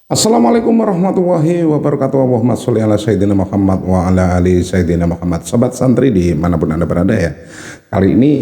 Assalamualaikum warahmatullahi wabarakatuh. Allahumma sholli ala sayyidina Muhammad wa ala ali sayyidina Muhammad. Sobat santri dimanapun anda berada ya, kali ini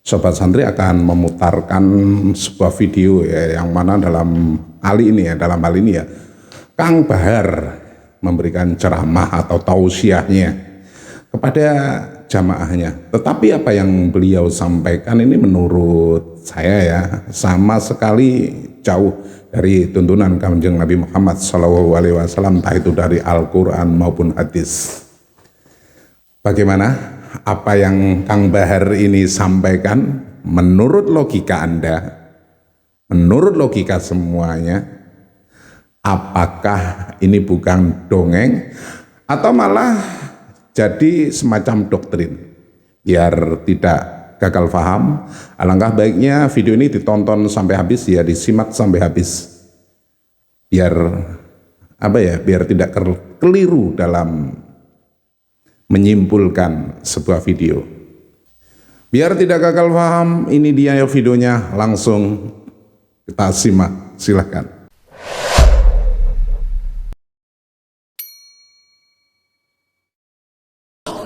sobat santri akan memutarkan sebuah video ya, yang mana dalam hal ini ya Kang Bahar memberikan ceramah atau tausiahnya kepada jamaahnya. Tetapi apa yang beliau sampaikan ini menurut saya ya sama sekali jauh dari tuntunan Kanjeng Nabi Muhammad SAW, entah itu dari Al-Quran maupun hadis. Bagaimana apa yang Kang Bahar ini sampaikan menurut logika Anda, menurut logika semuanya, apakah ini bukan dongeng atau malah jadi semacam doktrin? Biar tidak gagal paham, alangkah baiknya video ini ditonton sampai habis ya, disimak sampai habis, biar biar tidak keliru dalam menyimpulkan sebuah video. Biar tidak gagal paham, ini dia ya videonya, langsung kita simak, silahkan.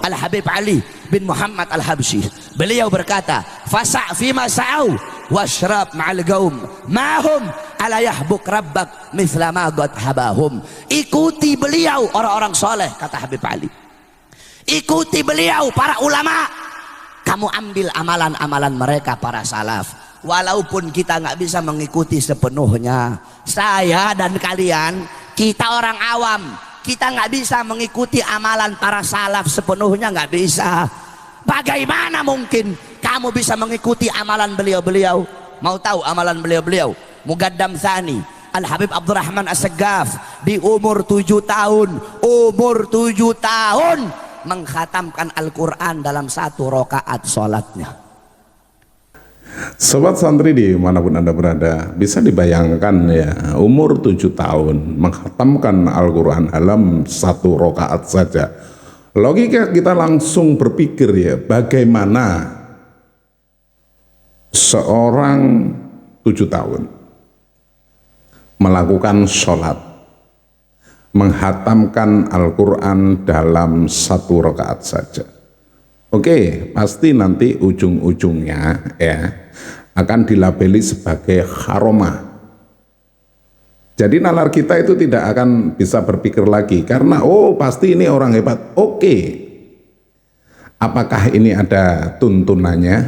Al-Habib Ali bin Muhammad Al-Habsyi, beliau berkata, fasa' fima sa'au washrab ma'al gaum ma'hum ala yahbuk rabbak mithla ma habahum. Ikuti beliau orang-orang soleh, kata Habib Ali, ikuti beliau para ulama, kamu ambil amalan-amalan mereka para salaf. Walaupun kita nggak bisa mengikuti sepenuhnya, saya dan kalian, kita orang awam, kita nggak bisa mengikuti amalan para salaf sepenuhnya, nggak bisa. Bagaimana mungkin kamu bisa mengikuti amalan beliau-beliau? Mau tahu amalan beliau-beliau? Mugaddam Tsani Al-Habib Abdurrahman As-Saggaf di umur 7 tahun, mengkhatamkan Al-Quran dalam 1 rakaat sholatnya. Sobat santri dimanapun anda berada, bisa dibayangkan ya, umur 7 tahun menghatamkan Al-Quran dalam 1 rakaat saja. Logika kita langsung berpikir ya, bagaimana seorang 7 tahun melakukan sholat, menghatamkan Al-Quran dalam 1 rakaat saja. Oke, pasti nanti ujung-ujungnya ya akan dilabeli sebagai kharomah. Jadi nalar kita itu tidak akan bisa berpikir lagi karena pasti ini orang hebat. Oke, apakah ini ada tuntunannya?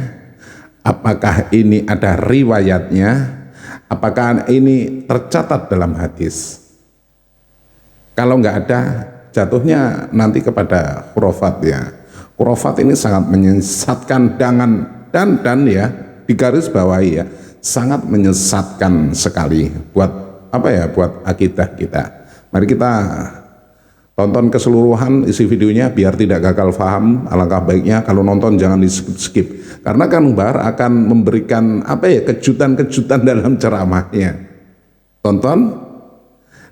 Apakah ini ada riwayatnya? Apakah ini tercatat dalam hadis? Kalau nggak ada, jatuhnya nanti kepada khurafat ya. Khurafat ini sangat menyesatkan, dan ya digaris bawahi ya, sangat menyesatkan sekali buat buat akidah kita. Mari kita tonton keseluruhan isi videonya biar tidak gagal paham. Alangkah baiknya kalau nonton jangan di skip karena Kang Bahar akan memberikan kejutan-kejutan dalam ceramahnya. Tonton.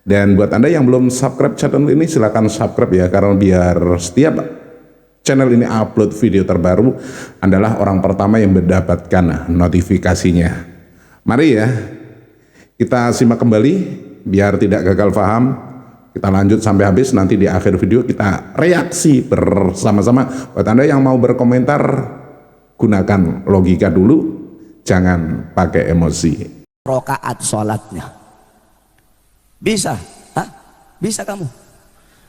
Dan buat anda yang belum subscribe channel ini, silahkan subscribe ya, karena biar setiap channel ini upload video terbaru adalah orang pertama yang mendapatkan notifikasinya. Mari ya kita simak kembali biar tidak gagal paham. Kita lanjut sampai habis, nanti di akhir video kita reaksi bersama-sama. Buat anda yang mau berkomentar, gunakan logika dulu, jangan pakai emosi. Rakaat sholatnya bisa, bisa kamu.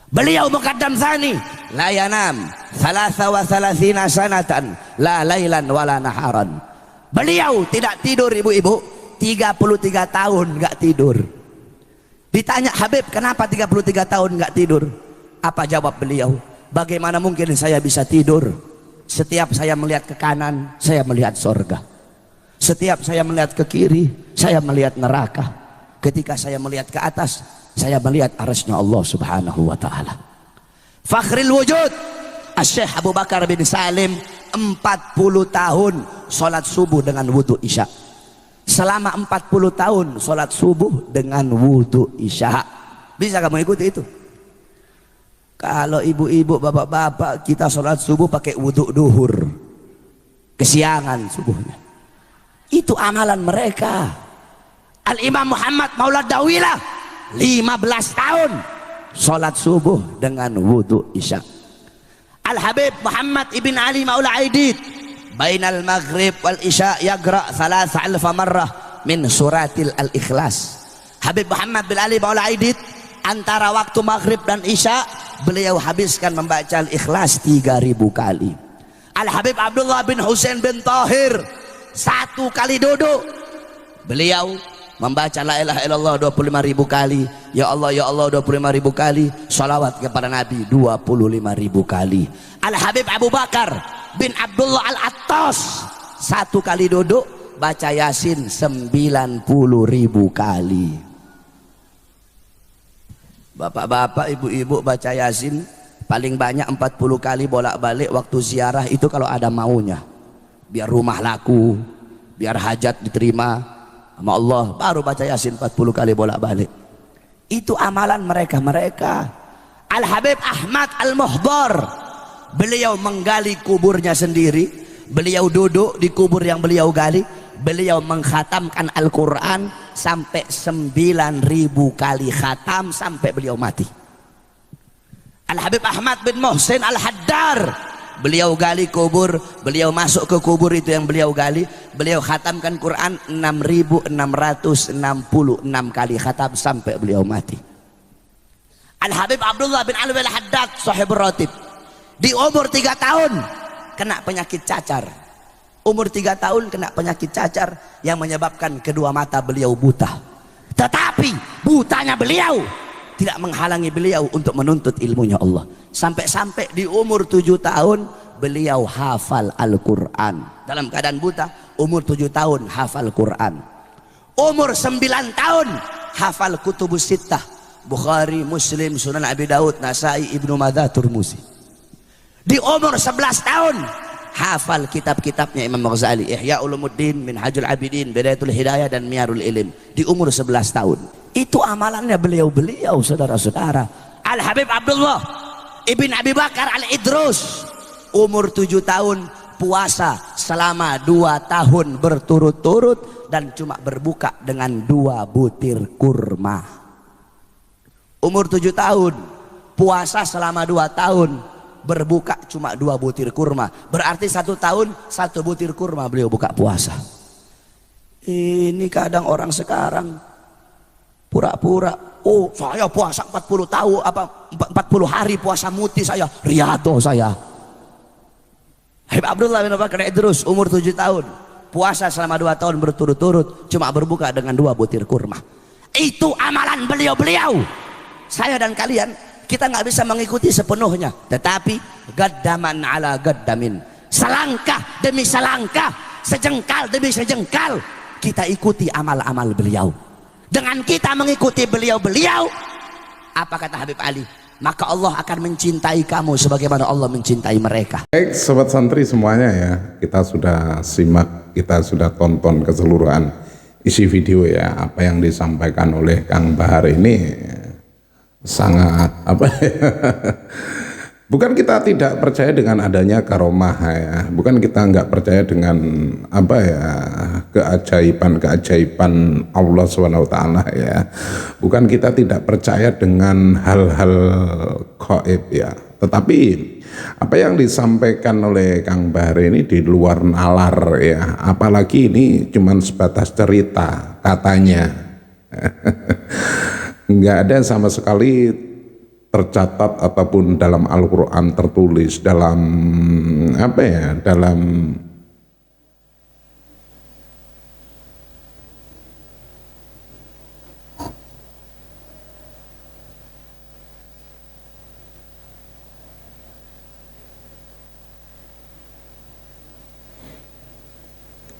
Beliau Muqaddam Tsani la yanam 33 sanatan la lailan wala naharan. Beliau tidak tidur ibu-ibu, 33 tahun nggak tidur. Ditanya Habib, kenapa 33 tahun nggak tidur? Apa jawab beliau? Bagaimana mungkin saya bisa tidur? Setiap saya melihat ke kanan, saya melihat surga. Setiap saya melihat ke kiri, saya melihat neraka. Ketika saya melihat ke atas, saya melihat arasnya Allah Subhanahu wa ta'ala. Fakhril wujud Syekh Abu Bakar bin Salim 40 tahun sholat subuh dengan wudu isya. Selama 40 tahun sholat subuh dengan wudu isya. Bisa kamu ikuti itu? Kalau ibu-ibu, bapak-bapak, kita sholat subuh pakai wudu duhur, kesiangan subuhnya. Itu amalan mereka. Al-Imam Muhammad Maulad Dawilah 15 tahun sholat subuh dengan wudu isya. Al-Habib Muhammad ibn Ali Maula Aidid bainal maghrib wal isya yagra 3,000 marrah min suratil al-ikhlas. Habib Muhammad bin Ali Maula Aidid antara waktu maghrib dan isya beliau habiskan membaca al-ikhlas 3.000 kali. Al-Habib Abdullah bin Husain bin Tahir 1 kali duduk beliau membaca la ilaha illallah 25.000 kali, ya Allah 25.000 kali, salawat kepada Nabi 25.000 kali. Al-Habib Abu Bakar bin Abdullah Al-Attas 1 kali duduk baca Yasin 90.000 kali. Bapak-bapak, ibu-ibu baca Yasin paling banyak 40 kali bolak-balik waktu ziarah itu kalau ada maunya, biar rumah laku, biar hajat diterima sama Allah, baru baca Yasin 40 kali bolak-balik. Itu amalan mereka. Al-Habib Ahmad Al-Muhdar beliau menggali kuburnya sendiri, beliau duduk di kubur yang beliau gali, beliau mengkhatamkan Al-Quran sampai 9.000 kali khatam sampai beliau mati. Al-Habib Ahmad bin Muhsin Al-Haddar beliau gali kubur, beliau masuk ke kubur itu yang beliau gali, beliau khatamkan Quran 6.666 kali khatam sampai beliau mati. Al-Habib Abdullah bin Alwi Al-Haddad sahibur ratib di umur 3 tahun kena penyakit cacar. Umur 3 tahun kena penyakit cacar yang menyebabkan kedua mata beliau buta. Tetapi butanya beliau tidak menghalangi beliau untuk menuntut ilmunya Allah. Sampai-sampai di umur 7 tahun beliau hafal Al-Quran. Dalam keadaan buta, umur 7 tahun hafal Quran. Umur 9 tahun hafal kutubus sittah, Bukhari, Muslim, Sunan Abi Daud, Nasai, Ibnu Majah, Tirmidzi. Di umur 11 tahun hafal kitab-kitabnya Imam Ghazali, Ihya Ulumuddin, Minhajul Abidin, Bidayatul Hidayah dan Miyarul Ilim. Di umur 11 tahun. Itu amalannya beliau-beliau, saudara-saudara. Al-Habib Abdullah Ibn Abi Bakar Al-Idrus umur 7 tahun puasa selama 2 tahun berturut-turut dan cuma berbuka dengan 2 butir kurma. Umur 7 tahun puasa selama 2 tahun berbuka cuma 2 butir kurma, berarti 1 tahun 1 butir kurma beliau buka puasa. Ini kadang orang sekarang pura-pura, oh saya puasa 40 tahun, 40 hari puasa muti saya, riyadhah saya. Habib Abdullah bin Bakar Idrus umur 7 tahun puasa selama 2 tahun berturut-turut cuma berbuka dengan 2 butir kurma. Itu amalan beliau-beliau. Saya dan kalian kita nggak bisa mengikuti sepenuhnya, tetapi gaddaman ala gaddamin, selangkah demi selangkah, sejengkal demi sejengkal kita ikuti amal-amal beliau. Dengan kita mengikuti beliau-beliau, apa kata Habib Ali? Maka Allah akan mencintai kamu sebagaimana Allah mencintai mereka. Baik sobat santri semuanya ya, kita sudah simak, kita sudah tonton keseluruhan isi video ya. Apa yang disampaikan oleh Kang Bahar ini sangat apa ya, bukan kita tidak percaya dengan adanya karomah ya, bukan kita nggak percaya dengan apa ya, keajaiban Allah SWT ya, bukan kita tidak percaya dengan hal-hal gaib ya, tetapi apa yang disampaikan oleh Kang Bahar ini di luar nalar ya, apalagi ini cuma sebatas cerita katanya. Nggak ada sama sekali tercatat ataupun dalam Al-Quran tertulis dalam apa ya, dalam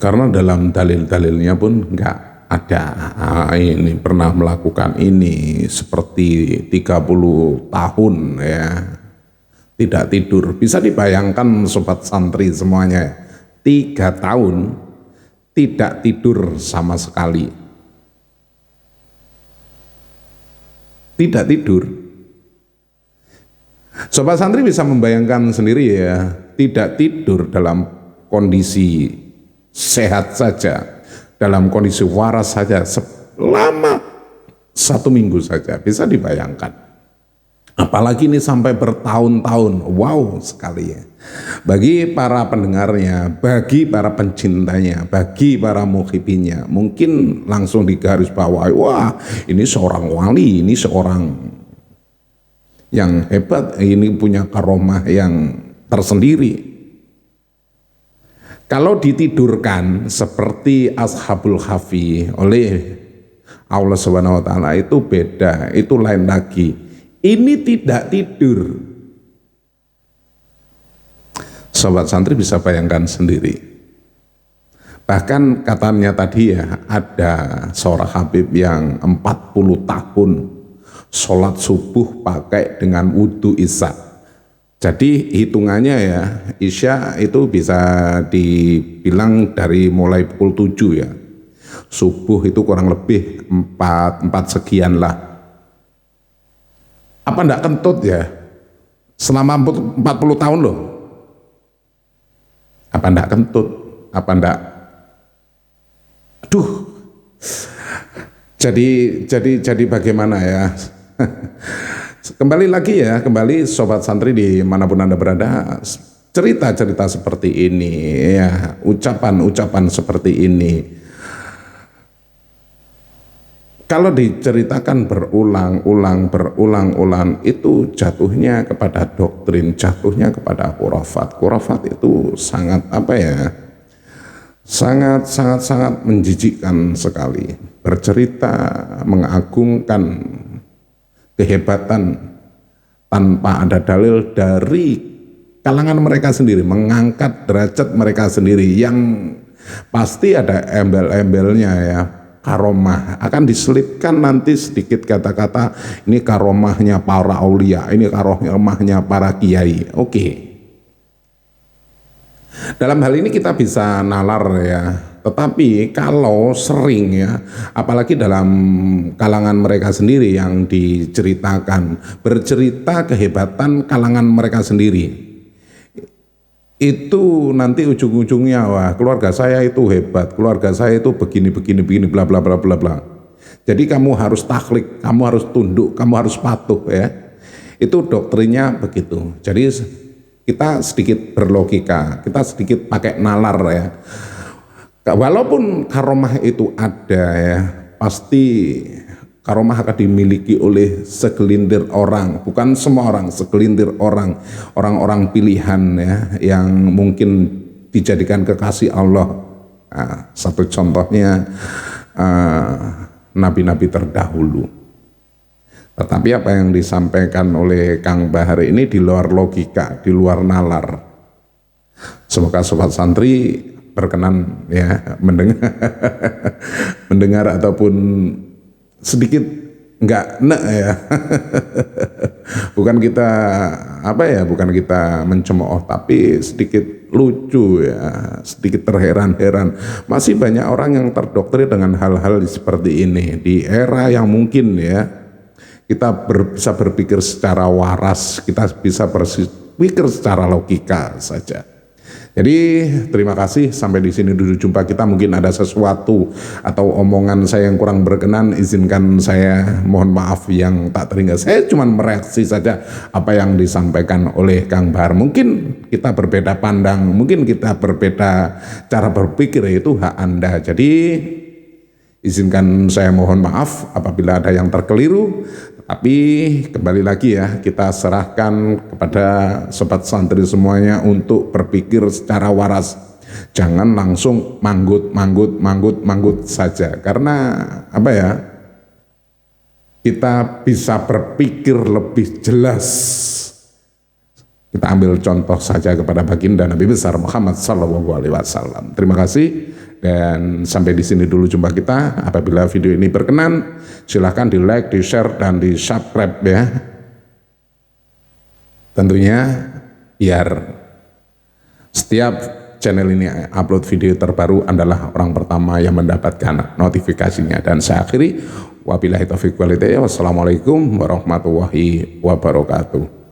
karena dalam dalil-dalilnya pun nggak ada ini pernah melakukan ini seperti 30 tahun ya tidak tidur. Bisa dibayangkan sobat santri semuanya, 3 tahun tidak tidur sama sekali, tidak tidur. Sobat santri bisa membayangkan sendiri ya, tidak tidur dalam kondisi sehat saja, dalam kondisi waras saja selama 1 minggu saja, bisa dibayangkan. Apalagi ini sampai bertahun-tahun, wow sekali ya. Bagi para pendengarnya, bagi para pencintanya, bagi para muhibinnya, mungkin langsung digarisbawahi, wah ini seorang wali, ini seorang yang hebat, ini punya karomah yang tersendiri. Kalau ditidurkan seperti Ashabul Kahfi oleh Allah Subhanahu wa taala itu beda, itu lain lagi. Ini tidak tidur. Sobat santri bisa bayangkan sendiri. Bahkan katanya tadi ya, ada seorang Habib yang 40 tahun sholat subuh pakai dengan wudhu isya. Jadi hitungannya ya, isya itu bisa dibilang dari mulai pukul 7 ya. Subuh itu kurang lebih 4 sekian lah. Apa enggak kentut ya? Selama 40 tahun loh. Apa enggak kentut? Apa enggak? Aduh. Jadi bagaimana ya? Kembali lagi ya, kembali sobat santri dimanapun Anda berada, cerita-cerita seperti ini ya, ucapan-ucapan seperti ini. Kalau diceritakan berulang-ulang itu jatuhnya kepada doktrin, jatuhnya kepada khurafat. Khurafat itu sangat sangat menjijikkan sekali. Bercerita mengagungkan kehebatan tanpa ada dalil dari kalangan mereka sendiri, mengangkat derajat mereka sendiri yang pasti ada embel-embelnya ya. Karomah akan diselipkan nanti sedikit kata-kata, ini karomahnya para aulia, ini karomahnya para kiai. Oke. Dalam hal ini kita bisa nalar ya, tetapi kalau sering ya, apalagi dalam kalangan mereka sendiri yang diceritakan, bercerita kehebatan kalangan mereka sendiri, itu nanti ujung-ujungnya wah keluarga saya itu hebat, keluarga saya itu begini bla bla bla bla bla. Jadi kamu harus taklid, kamu harus tunduk, kamu harus patuh ya. Itu doktrinnya begitu. Jadi kita sedikit berlogika, kita sedikit pakai nalar ya. Walaupun karomah itu ada ya, pasti karomah akan dimiliki oleh segelintir orang, bukan semua orang, segelintir orang, orang-orang pilihan ya, yang mungkin dijadikan kekasih Allah. Nah, satu contohnya nabi-nabi terdahulu. Tetapi apa yang disampaikan oleh Kang Bahar ini di luar logika, di luar nalar. Semoga sobat santri berkenan ya mendengar ataupun sedikit enggak ya. bukan kita mencemooh, tapi sedikit lucu ya, sedikit terheran-heran. Masih banyak orang yang terdoktrin dengan hal-hal seperti ini di era yang mungkin ya kita bisa berpikir secara waras, kita bisa berpikir secara logika saja. Jadi terima kasih, sampai di sini dulu jumpa kita. Mungkin ada sesuatu atau omongan saya yang kurang berkenan, izinkan saya mohon maaf yang tak teringat. Saya cuma mereaksi saja apa yang disampaikan oleh Kang Bahar. Mungkin kita berbeda pandang, mungkin kita berbeda cara berpikir, itu hak Anda. Jadi izinkan saya mohon maaf apabila ada yang terkeliru. Tapi kembali lagi ya, kita serahkan kepada sobat santri semuanya untuk berpikir secara waras. Jangan langsung manggut saja. Karena kita bisa berpikir lebih jelas. Kita ambil contoh saja kepada baginda Nabi besar Muhammad SAW. Terima kasih. Dan sampai di sini dulu jumpa kita. Apabila video ini berkenan, silahkan di like, di share, dan di subscribe ya. Tentunya biar setiap channel ini upload video terbaru, adalah orang pertama yang mendapatkan notifikasinya. Dan saya akhiri, wabillahi taufiq wal hidayah. Wassalamualaikum warahmatullahi wabarakatuh.